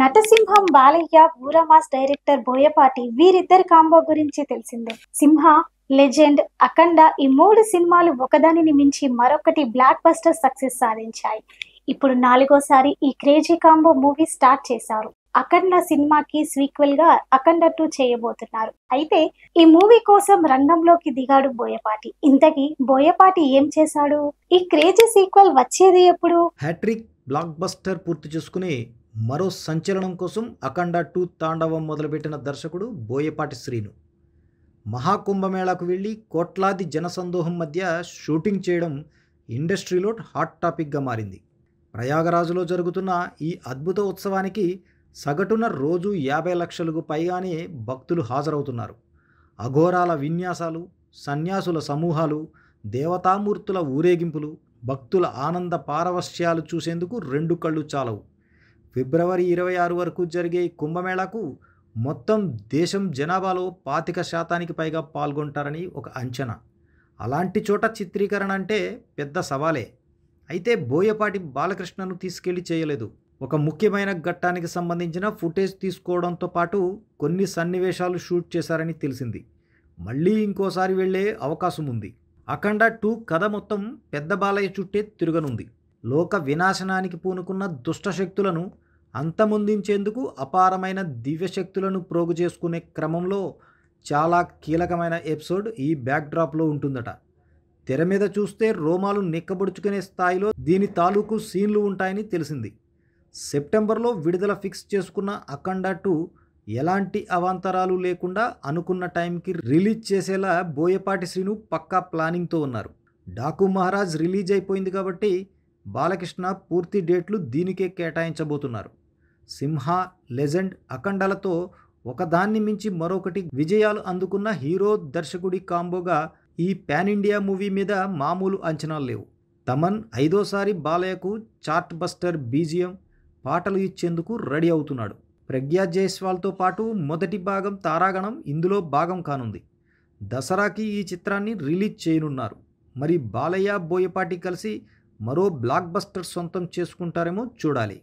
నటసింహం Balayya, ఊరమాస్ director Boyapati వీరిద్దరి combo గురించి తెలిసిందే. సింహ, లెజెండ్, అఖండ ఈ 3 సినిమాలు ఒకదానిని మించి మరొకటి బ్లాక్ బస్టర్ సక్సెస్ సాధించాయి. ఇప్పుడు 4గోసారి ఈ క్రేజీ కాంబో మూవీ స్టార్ట్ చేశారు. అఖండ సినిమాకి సీక్వెల్ గా అఖండ 2 చేయబోతున్నారు. అయితే ఈ మూవీ కోసం రంగంలోకి దిగాడు బోయపాటి. ఇంతకీ బోయపాటి ఏం చేశాడు? ఈ క్రేజీ సీక్వెల్ వచ్చేది ఎప్పుడు? హ్యాట్రిక్ బ్లాక్ బస్టర్ పూర్తి చేసుకుని మరో సంచలనం కోసం అఖండ 2 తాండవం మొదలుపెట్టిన దర్శకుడు బోయపాటి శ్రీను మహాకుంభమేళాకు వెళ్ళి కోట్లాది జనసందోహం మధ్య షూటింగ్ చేయడం ఇండస్ట్రీలో హాట్ టాపిక్గా మారింది. ప్రయాగరాజులో జరుగుతున్న ఈ అద్భుత ఉత్సవానికి సగటున రోజు 50 లక్షలకు పైగానే భక్తులు హాజరవుతున్నారు. అఘోరాల విన్యాసాలు, సన్యాసుల సమూహాలు, దేవతామూర్తుల ఊరేగింపులు, భక్తుల ఆనంద పారవశ్యాలు చూసేందుకు 2 కళ్ళు చాలవు. ఫిబ్రవరి 26 వరకు జరిగే ఈ కుంభమేళాకు మొత్తం దేశం జనాభాలో 25% పైగా పాల్గొంటారని ఒక అంచనా. అలాంటి చోట చిత్రీకరణ అంటే పెద్ద సవాలే. అయితే బోయపాటి బాలకృష్ణను తీసుకెళ్లి చేయలేదు. ఒక ముఖ్యమైన ఘట్టానికి సంబంధించిన ఫుటేజ్ తీసుకోవడంతో పాటు కొన్ని సన్నివేశాలు షూట్ చేశారని తెలిసింది. మళ్ళీ ఇంకోసారి వెళ్లే అవకాశం ఉంది. అఖండ 2 కథ మొత్తం పెద్ద బాలయ్య చుట్టే తిరగనుంది. లోక వినాశనానికి పూనుకున్న దుష్టశక్తులను అంతమొందించేందుకు అపారమైన దివ్యశక్తులను ప్రోగు చేసుకునే క్రమంలో చాలా కీలకమైన ఎపిసోడ్ ఈ బ్యాక్డ్రాప్లో ఉంటుందట. తెర మీద చూస్తే రోమాలు నిక్కబొడుచుకునే స్థాయిలో దీని తాలూకు సీన్లు ఉంటాయని తెలిసింది. సెప్టెంబర్లో విడుదల ఫిక్స్ చేసుకున్న అఖండ 2 ఎలాంటి అవాంతరాలు లేకుండా అనుకున్న టైంకి రిలీజ్ చేసేలా బోయపాటి శ్రీను పక్కా ప్లానింగ్తో ఉన్నారు. డాకు మహారాజ్ రిలీజ్ అయిపోయింది కాబట్టి బాలకృష్ణ పూర్తి డేట్లు దీనికే కేటాయించబోతున్నారు. సింహ, లెజెండ్, అఖండలతో ఒకదాన్ని మించి మరొకటి విజయాలు అందుకున్న హీరో దర్శకుడి కాంబోగా ఈ పాన్ ఇండియా మూవీ మీద మామూలు అంచనాలు లేవు. తమన్ 5వసారి బాలయ్యకు చార్ట్ బస్టర్ బీజిఎం పాటలు ఇచ్చేందుకు రెడీ అవుతున్నాడు. ప్రగ్యా జైస్వాల్తో పాటు మొదటి భాగం తారాగణం ఇందులో భాగం కానుంది. దసరాకి ఈ చిత్రాన్ని రిలీజ్ చేయనున్నారు. మరి బాలయ్య, బోయపాటి కలిసి మరో బ్లాక్ బస్టర్ సొంతం చేసుకుంటారేమో చూడాలి.